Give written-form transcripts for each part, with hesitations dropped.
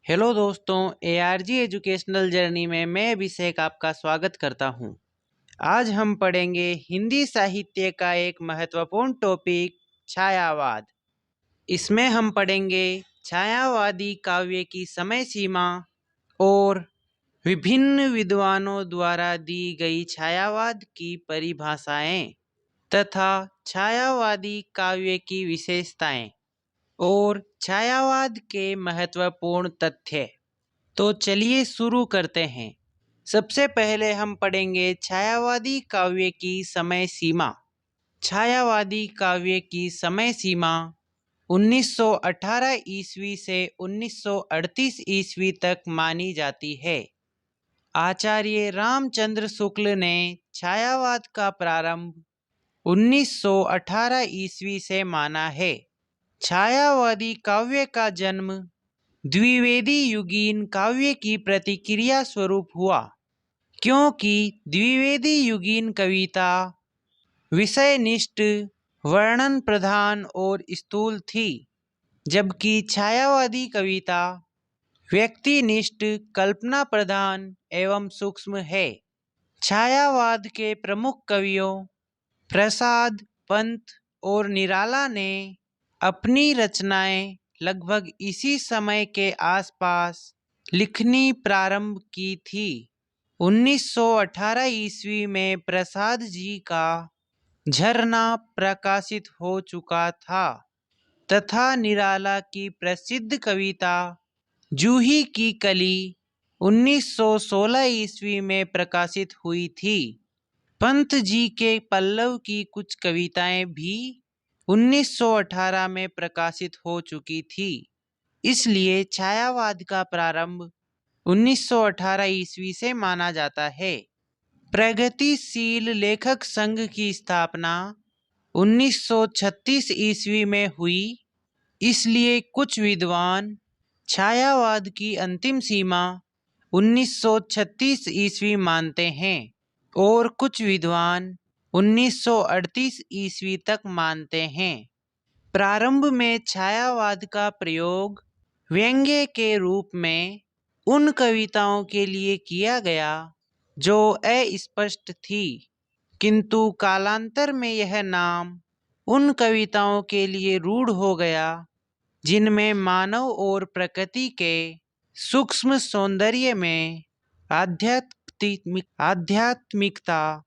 Hello दोस्तों, ARG educational journey में मैं अभिषेक आपका स्वागत करता हूं। आज हम पढ़ेंगे हिंदी साहित्य का एक महत्वपूर्ण टॉपिक छायावाद। इसमें हम पढ़ेंगे छायावादी काव्य की समय सीमा और विभिन्न विद्वानों द्वारा दी गई छायावाद की परिभाषाएं तथा छायावादी काव्य की विशेषताएं और छायावाद के महत्वपूर्ण तथ्य। तो चलिए शुरू करते हैं। सबसे पहले हम पढ़ेंगे छायावादी काव्य की समय सीमा। छायावादी काव्य की समय सीमा 1918 ईस्वी से 1938 ईस्वी तक मानी जाती है। आचार्य रामचंद्र शुक्ल ने छायावाद का प्रारंभ 1918 ईस्वी से माना है। छायावादी काव्य का जन्म द्विवेदी युगीन काव्य की प्रतिक्रिया स्वरूप हुआ, क्योंकि द्विवेदी युगीन कविता विषयनिष्ठ, वर्णन प्रधान और स्थूल थी, जबकि छायावादी कविता व्यक्तिनिष्ठ, कल्पना प्रधान एवं सूक्ष्म है। छायावाद के प्रमुख कवियों प्रसाद, पंत और निराला ने अपनी रचनाएं लगभग इसी समय के आसपास लिखनी प्रारंभ की थी। 1918 ईस्वी में प्रसाद जी का झरना प्रकाशित हो चुका था तथा निराला की प्रसिद्ध कविता जूही की कली 1916 ईस्वी में प्रकाशित हुई थी। पंत जी के पल्लव की कुछ कविताएं भी 1918 में प्रकाशित हो चुकी थी। इसलिए छायावाद का प्रारंभ 1918 ईस्वी से माना जाता है। प्रगतिशील लेखक संघ की स्थापना 1936 ईस्वी में हुई, इसलिए कुछ विद्वान छायावाद की अंतिम सीमा 1936 ईस्वी मानते हैं और कुछ विद्वान 1938 ईस्वी तक मानते हैं। प्रारंभ में छायावाद का प्रयोग व्यंग्य के रूप में उन कविताओं के लिए किया गया जो अस्पष्ट थी, किंतु कालांतर में यह नाम उन कविताओं के लिए रूढ़ हो गया जिनमें मानव और प्रकृति के सूक्ष्म सौंदर्य में आध्यात्मिकता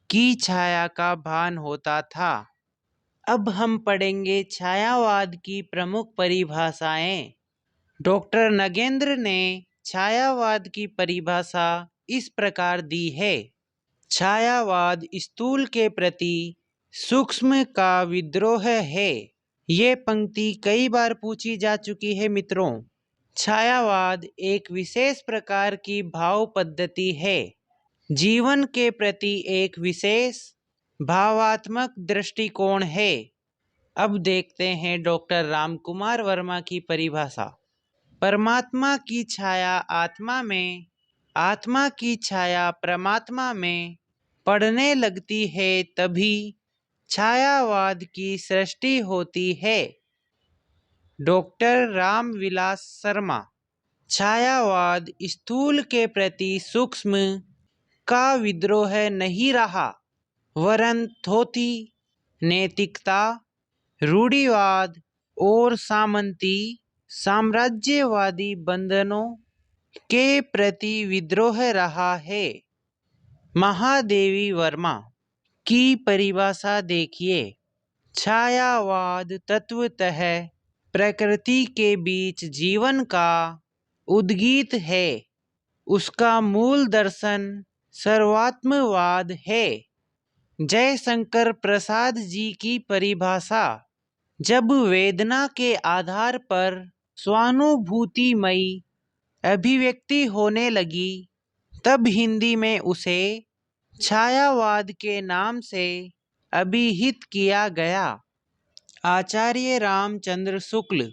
की छाया का भान होता था। अब हम पढ़ेंगे छायावाद की प्रमुख परिभाषाएं। डॉक्टर नगेंद्र ने छायावाद की परिभाषा इस प्रकार दी है। छायावाद स्थूल के प्रति सूक्ष्म का विद्रोह है। ये पंक्ति कई बार पूछी जा चुकी है मित्रों। छायावाद एक विशेष प्रकार की भाव पद्धति है, जीवन के प्रति एक विशेष भावात्मक दृष्टिकोण है। अब देखते हैं डॉक्टर रामकुमार वर्मा की परिभाषा। परमात्मा की छाया आत्मा में, आत्मा की छाया परमात्मा में पड़ने लगती है, तभी छायावाद की सृष्टि होती है। डॉक्टर रामविलास शर्मा। छायावाद स्थूल के प्रति सूक्ष्म का विद्रोह नहीं रहा, वरन थोथी, नैतिकता, रूढ़िवाद और साम्राज्यवादी बंधनों के प्रति विद्रोह रहा है। महादेवी वर्मा की परिभाषा देखिए। छायावाद तत्वतः प्रकृति के बीच जीवन का उद्गीत है। उसका मूल दर्शन सर्वात्मवाद है। जयशंकर प्रसाद जी की परिभाषा। जब वेदना के आधार पर स्वानुभूतिमयी अभिव्यक्ति होने लगी, तब हिंदी में उसे छायावाद के नाम से अभिहित किया गया। आचार्य रामचंद्र शुक्ल।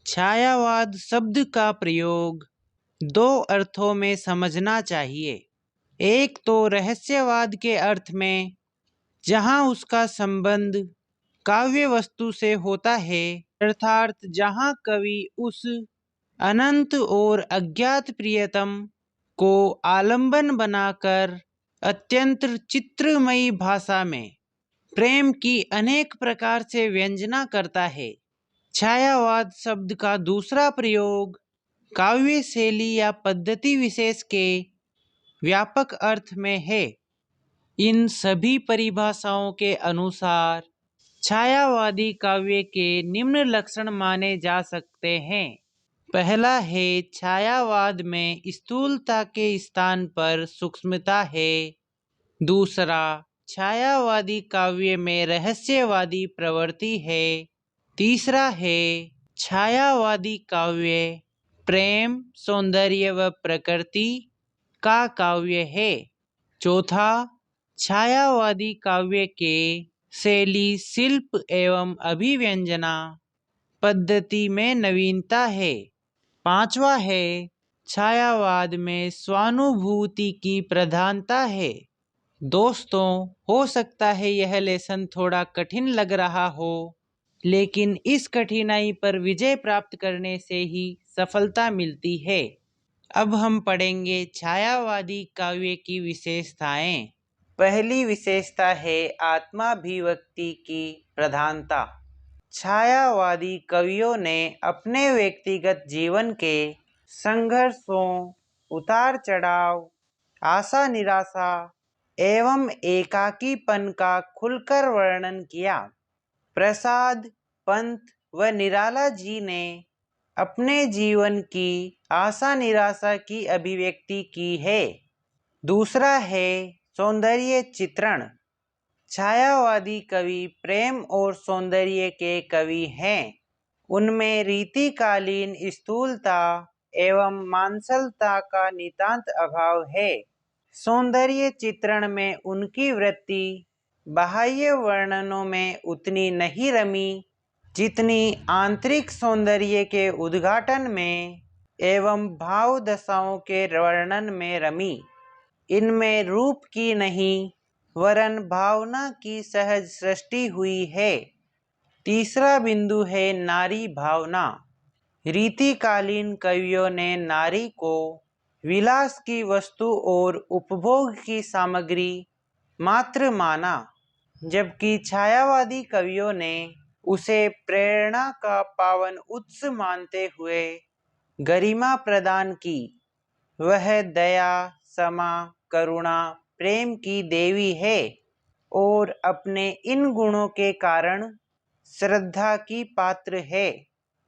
छायावाद शब्द का प्रयोग दो अर्थों में समझना चाहिए। एक तो रहस्यवाद के अर्थ में, जहाँ उसका संबंध काव्य वस्तु से होता है, अर्थात जहाँ कवि उस अनंत और अज्ञात प्रियतम को आलंबन बनाकर अत्यंत चित्रमयी भाषा में प्रेम की अनेक प्रकार से व्यंजना करता है। छायावाद शब्द का दूसरा प्रयोग काव्य शैली या पद्धति विशेष के व्यापक अर्थ में है। इन सभी परिभाषाओं के अनुसार छायावादी काव्य के निम्न लक्षण माने जा सकते हैं। पहला है, छायावाद में स्थूलता के स्थान पर सूक्ष्मता है। दूसरा, छायावादी काव्य में रहस्यवादी प्रवृत्ति है। तीसरा है, छायावादी काव्य प्रेम, सौंदर्य व प्रकृति का काव्य है। चौथा, छायावादी काव्य के शैली, शिल्प एवं अभिव्यंजना पद्धति में नवीनता है। पांचवा है, छायावाद में स्वानुभूति की प्रधानता है। दोस्तों, हो सकता है यह लेसन थोड़ा कठिन लग रहा हो, लेकिन इस कठिनाई पर विजय प्राप्त करने से ही सफलता मिलती है। अब हम पढ़ेंगे छायावादी काव्य की विशेषताएं। पहली विशेषता है आत्माभिव्यक्ति की प्रधानता। छायावादी कवियों ने अपने व्यक्तिगत जीवन के संघर्षों, उतार चढ़ाव, आशा निराशा एवं एकाकीपन का खुलकर वर्णन किया। प्रसाद, पंत व निराला जी ने अपने जीवन की आशा निराशा की अभिव्यक्ति की है। दूसरा है सौंदर्य चित्रण। छायावादी कवि प्रेम और सौंदर्य के कवि हैं। उनमें रीतिकालीन स्थूलता एवं मांसलता का नितांत अभाव है। सौंदर्य चित्रण में उनकी वृत्ति बाह्य वर्णनों में उतनी नहीं रमी जितनी आंतरिक सौंदर्य के उद्घाटन में एवं भाव दशाओं के वर्णन में रमी। इनमें रूप की नहीं वरन भावना की सहज सृष्टि हुई है। तीसरा बिंदु है नारी भावना। रीतिकालीन कवियों ने नारी को विलास की वस्तु और उपभोग की सामग्री मात्र माना, जबकि छायावादी कवियों ने उसे प्रेरणा का पावन उत्स मानते हुए गरिमा प्रदान की। वह दया, क्षमा, करुणा, प्रेम की देवी है और अपने इन गुणों के कारण श्रद्धा की पात्र है।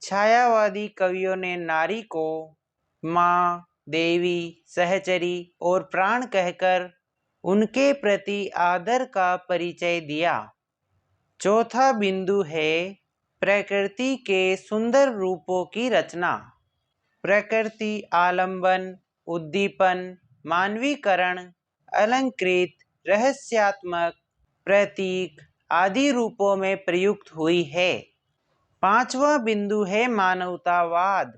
छायावादी कवियों ने नारी को माँ, देवी, सहचरी और प्राण कहकर उनके प्रति आदर का परिचय दिया। चौथा बिंदु है प्रकृति के सुंदर रूपों की रचना। प्रकृति आलंबन, उद्दीपन, मानवीकरण, अलंकृत, रहस्यात्मक, प्रतीक आदि रूपों में प्रयुक्त हुई है। पांचवा बिंदु है मानवतावाद।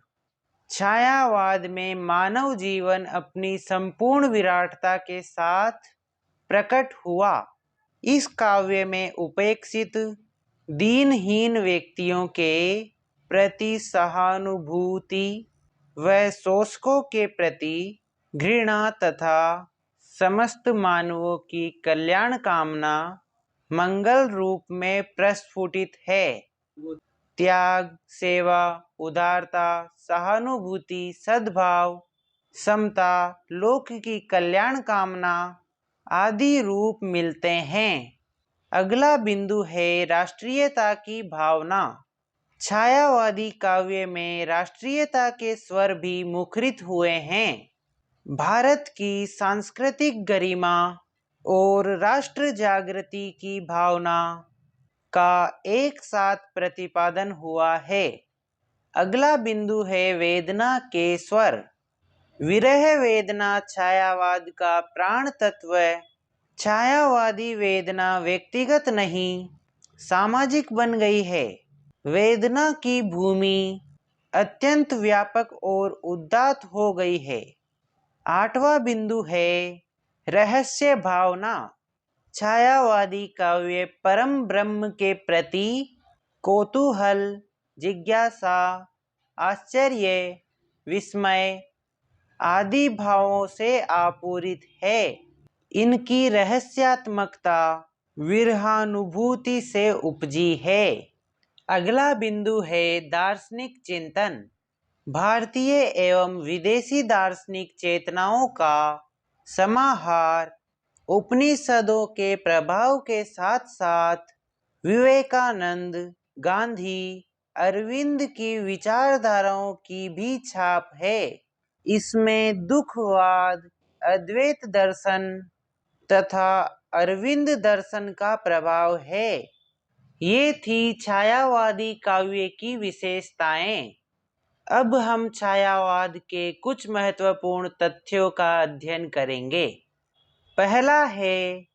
छायावाद में मानव जीवन अपनी संपूर्ण विराटता के साथ प्रकट हुआ। इस काव्य में उपेक्षित, दीनहीन व्यक्तियों के प्रति सहानुभूति व शोषकों के प्रति घृणा तथा समस्त मानवों की कल्याण कामना मंगल रूप में प्रस्फुटित है। त्याग, सेवा, उदारता, सहानुभूति, सद्भाव, समता, लोक की कल्याण कामना आदि रूप मिलते हैं। अगला बिंदु है राष्ट्रीयता की भावना। छायावादी काव्य में राष्ट्रीयता के स्वर भी मुखरित हुए हैं। भारत की सांस्कृतिक गरिमा और राष्ट्र जागृति की भावना का एक साथ प्रतिपादन हुआ है। अगला बिंदु है वेदना के स्वर। विरह वेदना छायावाद का प्राण तत्व। छायावादी वेदना व्यक्तिगत नहीं, सामाजिक बन गई है। वेदना की भूमि अत्यंत व्यापक और उदात्त हो गई है। आठवां बिंदु है रहस्य भावना। छायावादी काव्य परम ब्रह्म के प्रति कौतूहल, जिज्ञासा, आश्चर्य विस्मय आदि भावों से आपूरित है। इनकी रहस्यात्मकता विरहानुभूति से उपजी है। अगला बिंदु है दार्शनिक चिंतन। भारतीय एवं विदेशी दार्शनिक चेतनाओं का समाहार उपनिषदों के प्रभाव के साथ साथ विवेकानंद, गांधी, अरविंद की विचारधाराओं की भी छाप है। इसमें दुखवाद, अद्वैत दर्शन तथा अरविंद दर्शन का प्रभाव है। ये थी छायावादी काव्य की विशेषताएं। अब हम छायावाद के कुछ महत्वपूर्ण तथ्यों का अध्ययन करेंगे। पहला है,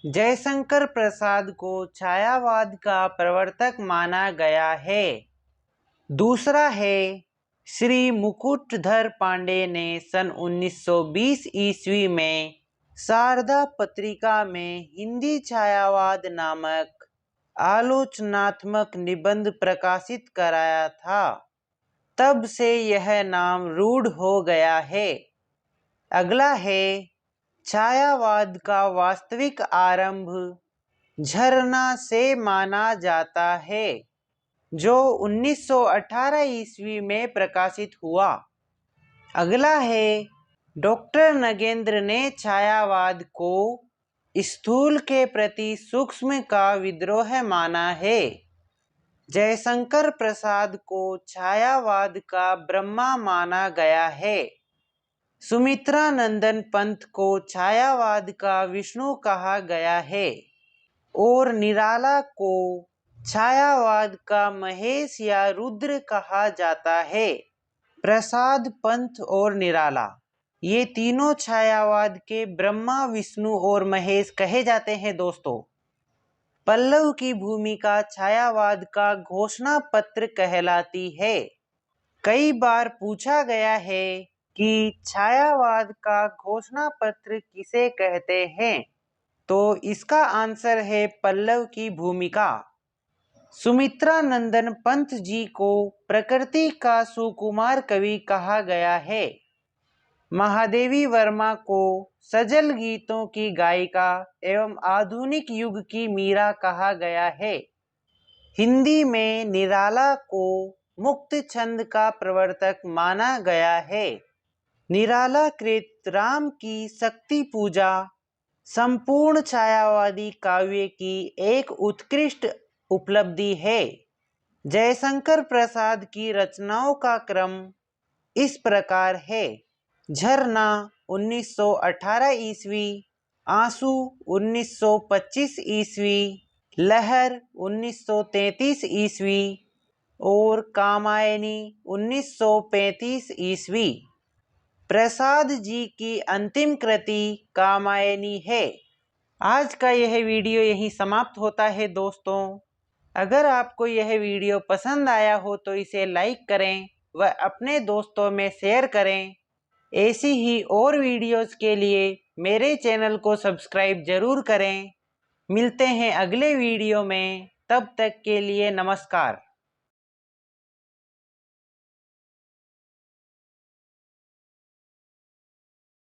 जयशंकर प्रसाद को छायावाद का प्रवर्तक माना गया है। दूसरा है, श्री मुकुटधर पांडे ने सन 1920 ईस्वी में शारदा पत्रिका में हिंदी छायावाद नामक आलोचनात्मक निबंध प्रकाशित कराया था। तब से यह नाम रूढ़ हो गया है। अगला है, छायावाद का वास्तविक आरंभ झरना से माना जाता है, जो 1918 ईस्वी में प्रकाशित हुआ। अगला है, डॉक्टर नगेंद्र ने छायावाद को स्थूल के प्रति सूक्ष्म का विद्रोह माना है। जयशंकर प्रसाद को छायावाद का ब्रह्मा माना गया है। सुमित्रा नंदन पंत को छायावाद का विष्णु कहा गया है और निराला को छायावाद का महेश या रुद्र कहा जाता है। प्रसाद, पंत और निराला ये तीनों छायावाद के ब्रह्मा, विष्णु और महेश कहे जाते हैं। दोस्तों, पल्लव की भूमिका छायावाद का घोषणा पत्र कहलाती है। कई बार पूछा गया है कि छायावाद का घोषणा पत्र किसे कहते हैं, तो इसका आंसर है पल्लव की भूमिका। सुमित्रा नंदन पंत जी को प्रकृति का सुकुमार कवि कहा गया है। महादेवी वर्मा को सजल गीतों की गायिका एवं आधुनिक युग की मीरा कहा गया है। हिंदी में निराला को मुक्त छंद का प्रवर्तक माना गया है। निराला कृत राम की शक्ति पूजा संपूर्ण छायावादी काव्य की एक उत्कृष्ट उपलब्धि है। जयशंकर प्रसाद की रचनाओं का क्रम इस प्रकार है: झरना 1918 ईस्वी, आंसू 1925 ईस्वी, लहर 1933 ईस्वी और कामायनी 1935 ईस्वी। प्रसाद जी की अंतिम कृति कामायनी है। आज का यह वीडियो यहीं समाप्त होता है। दोस्तों, अगर आपको यह वीडियो पसंद आया हो तो इसे लाइक करें व अपने दोस्तों में शेयर करें। ऐसी ही और वीडियोस के लिए मेरे चैनल को सब्सक्राइब जरूर करें। मिलते हैं अगले वीडियो में, तब तक के लिए नमस्कार।